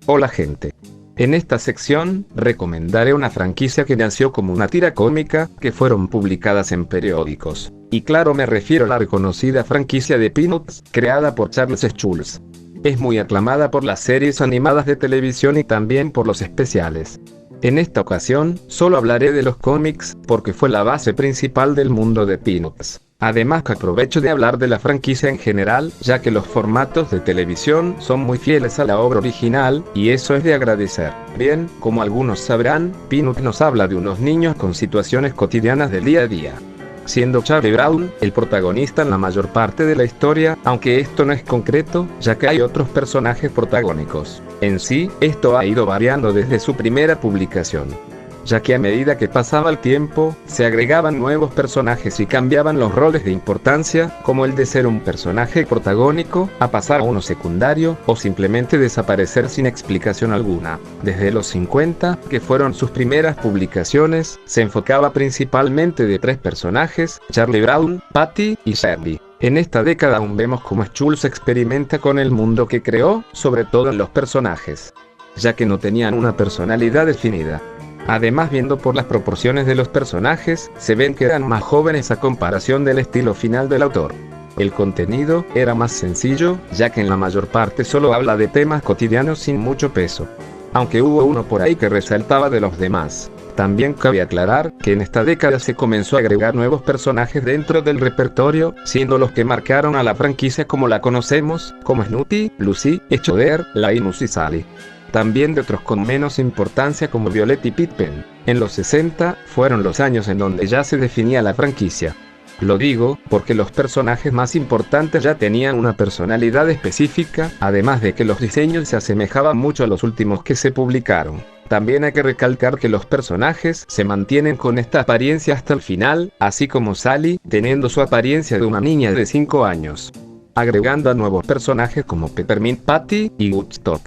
Hola gente. En esta sección, recomendaré una franquicia que nació como una tira cómica, que fueron publicadas en periódicos. Y claro, me refiero a la reconocida franquicia de Peanuts, creada por Charles Schulz. Es muy aclamada por las series animadas de televisión y también por los especiales. En esta ocasión, solo hablaré de los cómics, porque fue la base principal del mundo de Peanuts. Además que aprovecho de hablar de la franquicia en general, ya que los formatos de televisión son muy fieles a la obra original, y eso es de agradecer. Bien, como algunos sabrán, Peanuts nos habla de unos niños con situaciones cotidianas del día a día, siendo Charlie Brown el protagonista en la mayor parte de la historia, aunque esto no es concreto, ya que hay otros personajes protagónicos. En sí, esto ha ido variando desde su primera publicación, ya que a medida que pasaba el tiempo, se agregaban nuevos personajes y cambiaban los roles de importancia, como el de ser un personaje protagónico, a pasar a uno secundario, o simplemente desaparecer sin explicación alguna. Desde los 50, que fueron sus primeras publicaciones, se enfocaba principalmente de tres personajes: Charlie Brown, Patty y Shirley. En esta década aún vemos cómo Schulz experimenta con el mundo que creó, sobre todo en los personajes, ya que no tenían una personalidad definida. Además, viendo por las proporciones de los personajes, se ven que eran más jóvenes a comparación del estilo final del autor. El contenido era más sencillo, ya que en la mayor parte solo habla de temas cotidianos sin mucho peso, aunque hubo uno por ahí que resaltaba de los demás. También cabe aclarar que en esta década se comenzó a agregar nuevos personajes dentro del repertorio, siendo los que marcaron a la franquicia como la conocemos, como Snoopy, Lucy, Schroeder, Linus y Sally. También de otros con menos importancia como Violet y Pippin. En los 60, fueron los años en donde ya se definía la franquicia. Lo digo, porque los personajes más importantes ya tenían una personalidad específica, además de que los diseños se asemejaban mucho a los últimos que se publicaron. También hay que recalcar que los personajes se mantienen con esta apariencia hasta el final, así como Sally, teniendo su apariencia de una niña de 5 años. Agregando a nuevos personajes como Peppermint Patty y Woodstock,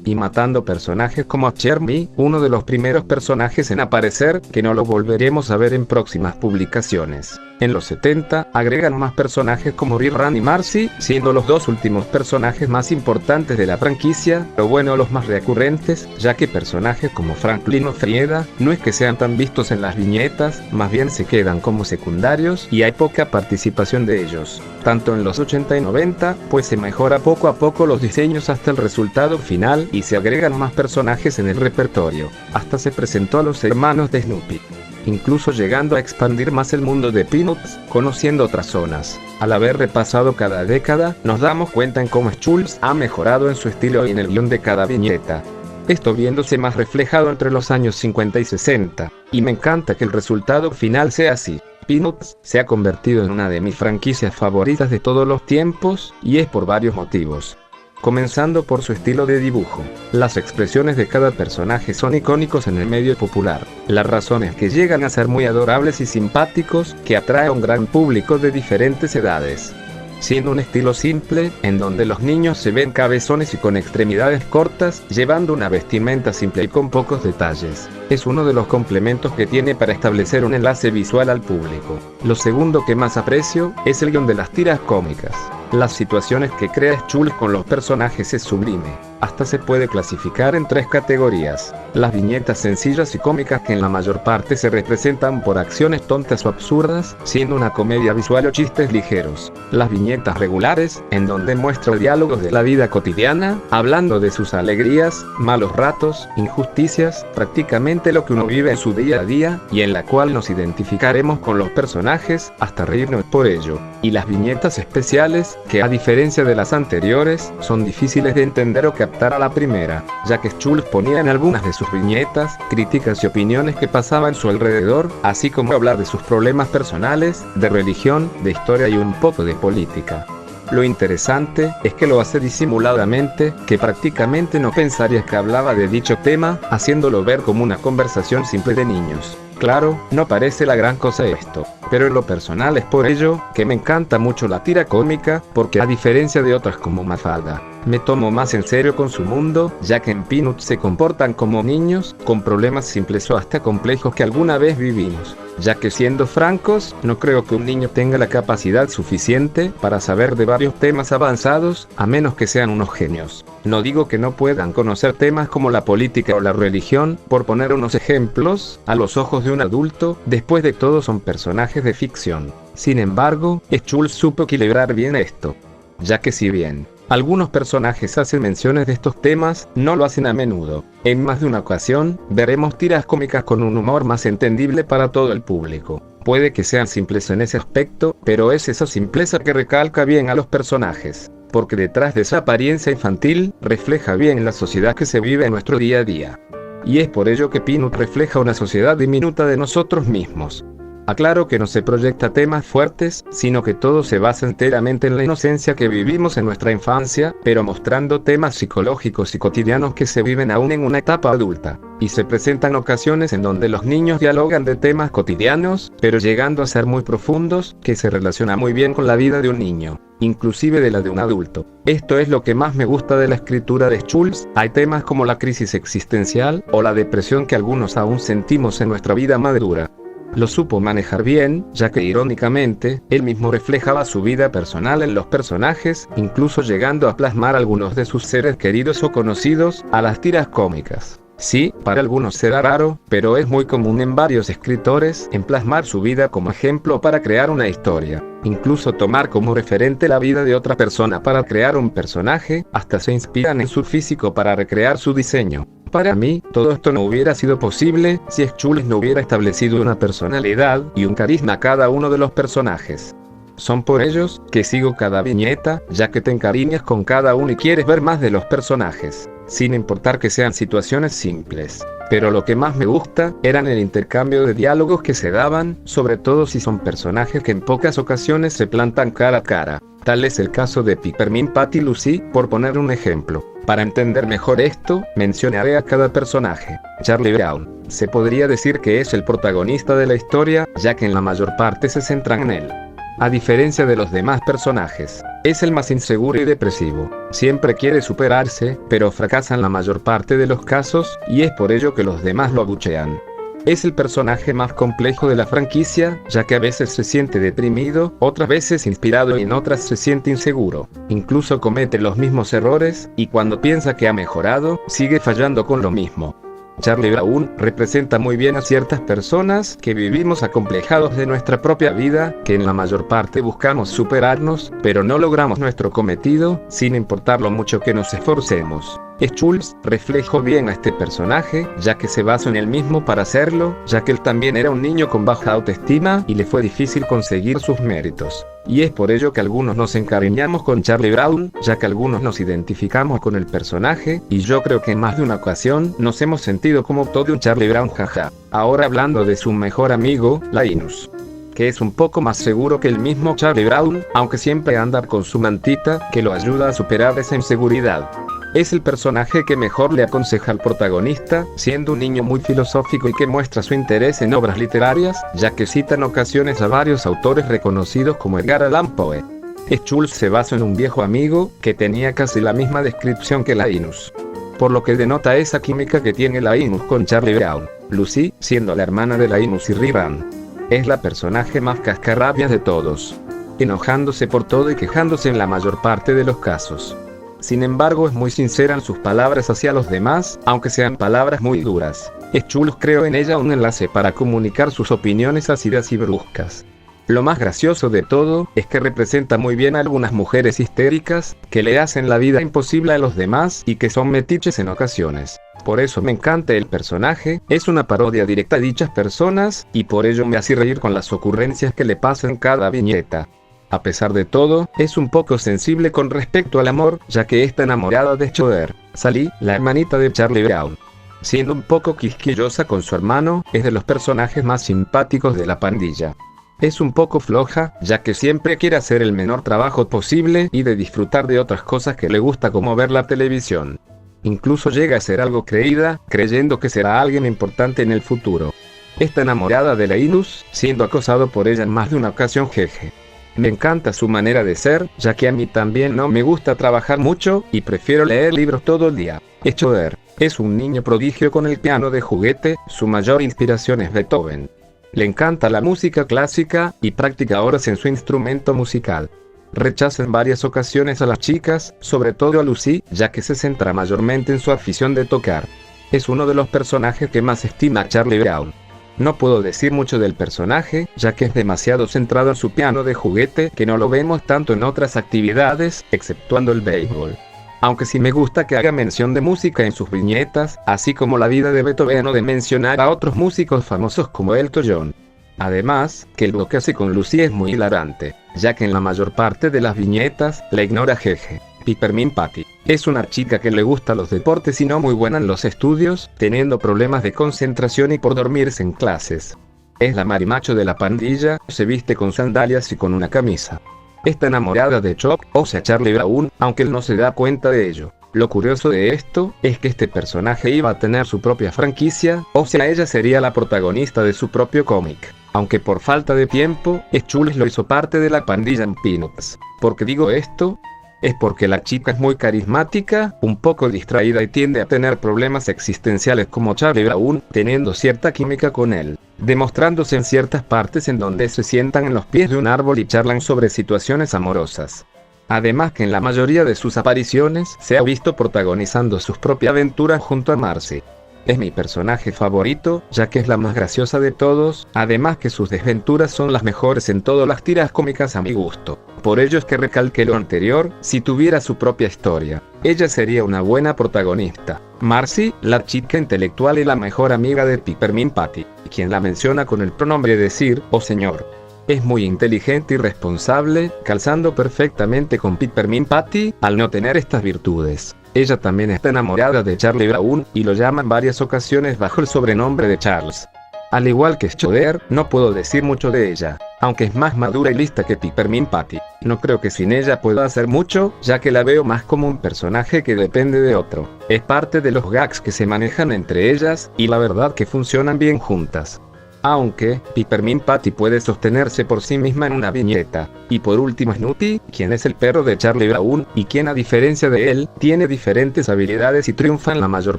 y matando personajes como Chermy, uno de los primeros personajes en aparecer, que no lo volveremos a ver en próximas publicaciones. En los 70, agregan más personajes como Bill, Run y Marcy, siendo los dos últimos personajes más importantes de la franquicia, pero bueno, los más recurrentes, ya que personajes como Franklin o Frieda, no es que sean tan vistos en las viñetas, más bien se quedan como secundarios y hay poca participación de ellos, tanto en los 80 y 90, pues se mejora poco a poco los diseños hasta el resultado final y se agregan más personajes en el repertorio. Hasta se presentó a los hermanos de Snoopy, incluso llegando a expandir más el mundo de Peanuts, conociendo otras zonas. Al haber repasado cada década, nos damos cuenta en cómo Schulz ha mejorado en su estilo y en el guión de cada viñeta, esto viéndose más reflejado entre los años 50 y 60, y me encanta que el resultado final sea así. Peanuts se ha convertido en una de mis franquicias favoritas de todos los tiempos, y es por varios motivos. Comenzando por su estilo de dibujo. Las expresiones de cada personaje son icónicos en el medio popular. Las razones que llegan a ser muy adorables y simpáticos, que atrae a un gran público de diferentes edades. Siendo un estilo simple, en donde los niños se ven cabezones y con extremidades cortas, llevando una vestimenta simple y con pocos detalles. Es uno de los complementos que tiene para establecer un enlace visual al público. Lo segundo que más aprecio, es el guión de las tiras cómicas. Las situaciones que crea Schulz con los personajes es sublime. Hasta se puede clasificar en tres categorías: las viñetas sencillas y cómicas, que en la mayor parte se representan por acciones tontas o absurdas, siendo una comedia visual o chistes ligeros; las viñetas regulares, en donde muestra diálogos de la vida cotidiana, hablando de sus alegrías, malos ratos, injusticias, prácticamente lo que uno vive en su día a día, y en la cual nos identificaremos con los personajes, hasta reírnos por ello; y las viñetas especiales, que a diferencia de las anteriores, son difíciles de entender o captar a la primera, ya que Schulz ponía en algunas de sus viñetas críticas y opiniones que pasaban a su alrededor, así como hablar de sus problemas personales, de religión, de historia y un poco de política. Lo interesante es que lo hace disimuladamente, que prácticamente no pensarías que hablaba de dicho tema, haciéndolo ver como una conversación simple de niños. Claro, no parece la gran cosa esto, pero en lo personal es por ello que me encanta mucho la tira cómica, porque a diferencia de otras como Mafalda, me tomo más en serio con su mundo, ya que en Peanuts se comportan como niños, con problemas simples o hasta complejos que alguna vez vivimos. Ya que siendo francos, no creo que un niño tenga la capacidad suficiente para saber de varios temas avanzados, a menos que sean unos genios. No digo que no puedan conocer temas como la política o la religión, por poner unos ejemplos, a los ojos de un adulto, después de todo son personajes de ficción. Sin embargo, Schulz supo equilibrar bien esto. Ya que si bien algunos personajes hacen menciones de estos temas, no lo hacen a menudo. En más de una ocasión, veremos tiras cómicas con un humor más entendible para todo el público. Puede que sean simples en ese aspecto, pero es esa simpleza que recalca bien a los personajes, porque detrás de esa apariencia infantil, refleja bien la sociedad que se vive en nuestro día a día. Y es por ello que Peanuts refleja una sociedad diminuta de nosotros mismos. Aclaro que no se proyecta temas fuertes, sino que todo se basa enteramente en la inocencia que vivimos en nuestra infancia, pero mostrando temas psicológicos y cotidianos que se viven aún en una etapa adulta. Y se presentan ocasiones en donde los niños dialogan de temas cotidianos, pero llegando a ser muy profundos, que se relaciona muy bien con la vida de un niño, inclusive de la de un adulto. Esto es lo que más me gusta de la escritura de Schulz. Hay temas como la crisis existencial, o la depresión que algunos aún sentimos en nuestra vida madura. Lo supo manejar bien, ya que irónicamente, él mismo reflejaba su vida personal en los personajes, incluso llegando a plasmar algunos de sus seres queridos o conocidos a las tiras cómicas. Sí, para algunos será raro, pero es muy común en varios escritores en plasmar su vida como ejemplo para crear una historia. Incluso tomar como referente la vida de otra persona para crear un personaje, hasta se inspiran en su físico para recrear su diseño. Para mí, todo esto no hubiera sido posible si Schulz no hubiera establecido una personalidad y un carisma a cada uno de los personajes. Son por ellos que sigo cada viñeta, ya que te encariñas con cada uno y quieres ver más de los personajes, sin importar que sean situaciones simples. Pero lo que más me gusta eran el intercambio de diálogos que se daban, sobre todo si son personajes que en pocas ocasiones se plantan cara a cara. Tal es el caso de Peppermint Patty y Lucy, por poner un ejemplo. Para entender mejor esto, mencionaré a cada personaje. Charlie Brown. Se podría decir que es el protagonista de la historia, ya que en la mayor parte se centran en él. A diferencia de los demás personajes, es el más inseguro y depresivo. Siempre quiere superarse, pero fracasa en la mayor parte de los casos, y es por ello que los demás lo abuchean. Es el personaje más complejo de la franquicia, ya que a veces se siente deprimido, otras veces inspirado y en otras se siente inseguro. Incluso comete los mismos errores, y cuando piensa que ha mejorado, sigue fallando con lo mismo. Charlie Brown representa muy bien a ciertas personas que vivimos acomplejados de nuestra propia vida, que en la mayor parte buscamos superarnos, pero no logramos nuestro cometido, sin importar lo mucho que nos esforcemos. Schulz reflejó bien a este personaje, ya que se basó en él mismo para hacerlo, ya que él también era un niño con baja autoestima y le fue difícil conseguir sus méritos. Y es por ello que algunos nos encariñamos con Charlie Brown, ya que algunos nos identificamos con el personaje, y yo creo que en más de una ocasión nos hemos sentido como todo un Charlie Brown, jaja. Ahora hablando de su mejor amigo, Linus, que es un poco más seguro que el mismo Charlie Brown, aunque siempre anda con su mantita, que lo ayuda a superar esa inseguridad. Es el personaje que mejor le aconseja al protagonista, siendo un niño muy filosófico y que muestra su interés en obras literarias, ya que cita en ocasiones a varios autores reconocidos como Edgar Allan Poe. Schulz se basa en un viejo amigo, que tenía casi la misma descripción que Linus, por lo que denota esa química que tiene Linus con Charlie Brown. Lucy, siendo la hermana de Linus y Rerun, es la personaje más cascarrabias de todos, enojándose por todo y quejándose en la mayor parte de los casos. Sin embargo, es muy sincera en sus palabras hacia los demás, aunque sean palabras muy duras. Schulz creó en ella un enlace para comunicar sus opiniones ácidas y bruscas. Lo más gracioso de todo es que representa muy bien a algunas mujeres histéricas, que le hacen la vida imposible a los demás y que son metiches en ocasiones. Por eso me encanta el personaje, es una parodia directa a dichas personas, y por ello me hace reír con las ocurrencias que le pasan en cada viñeta. A pesar de todo, es un poco sensible con respecto al amor, ya que está enamorada de Joder, Sally, la hermanita de Charlie Brown. Siendo un poco quisquillosa con su hermano, es de los personajes más simpáticos de la pandilla. Es un poco floja, ya que siempre quiere hacer el menor trabajo posible y de disfrutar de otras cosas que le gusta, como ver la televisión. Incluso llega a ser algo creída, creyendo que será alguien importante en el futuro. Está enamorada de Linus, siendo acosado por ella en más de una ocasión, jeje. Me encanta su manera de ser, ya que a mí también no me gusta trabajar mucho, y prefiero leer libros todo el día. Schroeder es un niño prodigio con el piano de juguete, su mayor inspiración es Beethoven. Le encanta la música clásica, y practica horas en su instrumento musical. Rechaza en varias ocasiones a las chicas, sobre todo a Lucy, ya que se centra mayormente en su afición de tocar. Es uno de los personajes que más estima Charlie Brown. No puedo decir mucho del personaje, ya que es demasiado centrado en su piano de juguete que no lo vemos tanto en otras actividades, exceptuando el béisbol. Aunque sí me gusta que haga mención de música en sus viñetas, así como la vida de Beethoven o de mencionar a otros músicos famosos como Elton John. Además, que lo que hace con Lucy es muy hilarante, ya que en la mayor parte de las viñetas, la ignora Gege. Peppermint Patty es una chica que le gusta los deportes y no muy buena en los estudios, teniendo problemas de concentración y por dormirse en clases. Es la marimacho de la pandilla, se viste con sandalias y con una camisa. Está enamorada de Chuck, o sea Charlie Brown, aunque él no se da cuenta de ello. Lo curioso de esto, es que este personaje iba a tener su propia franquicia, o sea ella sería la protagonista de su propio cómic. Aunque por falta de tiempo, Schulz lo hizo parte de la pandilla en Peanuts. ¿Por qué digo esto? Es porque la chica es muy carismática, un poco distraída y tiende a tener problemas existenciales como Charlie Brown, teniendo cierta química con él, demostrándose en ciertas partes en donde se sientan en los pies de un árbol y charlan sobre situaciones amorosas. Además que en la mayoría de sus apariciones se ha visto protagonizando sus propias aventuras junto a Marcy. Es mi personaje favorito, ya que es la más graciosa de todos, además que sus desventuras son las mejores en todas las tiras cómicas a mi gusto. Por ello es que recalqué lo anterior, si tuviera su propia historia, ella sería una buena protagonista. Marcy, la chica intelectual y la mejor amiga de Peppermint Patty, quien la menciona con el pronombre decir, oh señor. Es muy inteligente y responsable, calzando perfectamente con Peppermint Patty, al no tener estas virtudes. Ella también está enamorada de Charlie Brown, y lo llama en varias ocasiones bajo el sobrenombre de Charles. Al igual que Schroeder, no puedo decir mucho de ella, aunque es más madura y lista que Peppermint Patty. No creo que sin ella pueda hacer mucho, ya que la veo más como un personaje que depende de otro. Es parte de los gags que se manejan entre ellas, y la verdad que funcionan bien juntas. Aunque, Peppermint Patty puede sostenerse por sí misma en una viñeta. Y por último Snoopy, quien es el perro de Charlie Brown, y quien a diferencia de él, tiene diferentes habilidades y triunfa en la mayor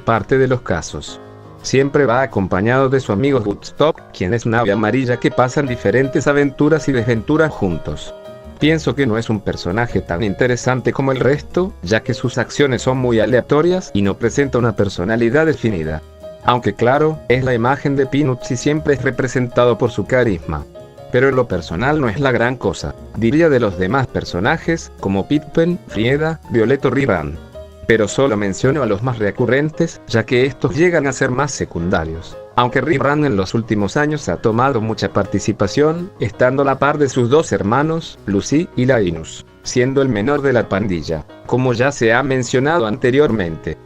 parte de los casos. Siempre va acompañado de su amigo Woodstock, quien es una ave amarilla que pasan diferentes aventuras y desventuras juntos. Pienso que no es un personaje tan interesante como el resto, ya que sus acciones son muy aleatorias y no presenta una personalidad definida. Aunque claro, es la imagen de Peanuts y siempre es representado por su carisma. Pero en lo personal no es la gran cosa, diría de los demás personajes, como Pippen, Frieda, Violet o Rerun. Pero solo menciono a los más recurrentes, ya que estos llegan a ser más secundarios. Aunque Rerun en los últimos años ha tomado mucha participación, estando a la par de sus dos hermanos, Lucy y Linus, siendo el menor de la pandilla, como ya se ha mencionado anteriormente.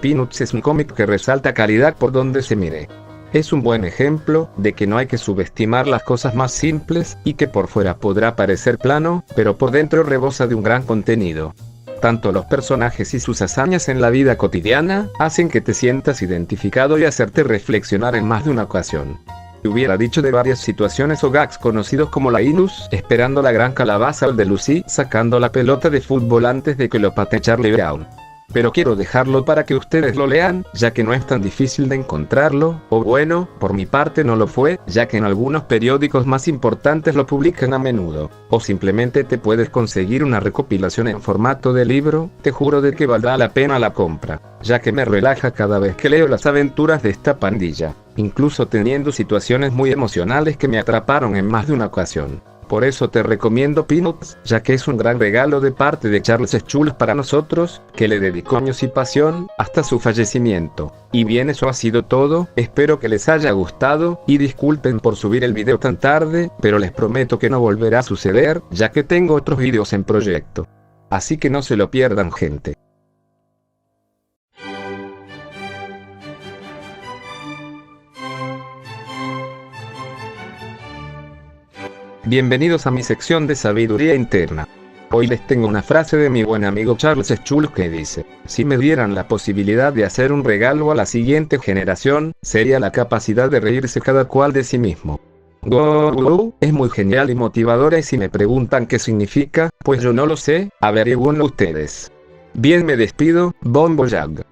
Peanuts es un cómic que resalta calidad por donde se mire. Es un buen ejemplo de que no hay que subestimar las cosas más simples, y que por fuera podrá parecer plano, pero por dentro rebosa de un gran contenido. Tanto los personajes y sus hazañas en la vida cotidiana, hacen que te sientas identificado y hacerte reflexionar en más de una ocasión. Hubiera dicho de varias situaciones o gags conocidos como Linus esperando la gran calabaza o el de Lucy sacando la pelota de fútbol antes de que lo patee Charlie Brown. Pero quiero dejarlo para que ustedes lo lean, ya que no es tan difícil de encontrarlo, o bueno, por mi parte no lo fue, ya que en algunos periódicos más importantes lo publican a menudo, o simplemente te puedes conseguir una recopilación en formato de libro, te juro de que valdrá la pena la compra, ya que me relaja cada vez que leo las aventuras de esta pandilla, incluso teniendo situaciones muy emocionales que me atraparon en más de una ocasión. Por eso te recomiendo Peanuts, ya que es un gran regalo de parte de Charles Schulz para nosotros, que le dedicó años y pasión, hasta su fallecimiento. Y bien, eso ha sido todo, espero que les haya gustado, y disculpen por subir el video tan tarde, pero les prometo que no volverá a suceder, ya que tengo otros videos en proyecto. Así que no se lo pierdan, gente. Bienvenidos a mi sección de sabiduría interna. Hoy les tengo una frase de mi buen amigo Charles Schulz que dice: si me dieran la posibilidad de hacer un regalo a la siguiente generación, sería la capacidad de reírse cada cual de sí mismo. Go, go, es muy genial y motivadora, y si me preguntan qué significa, pues yo no lo sé, averigüenlo ustedes. Bien, me despido, Bon Voyage.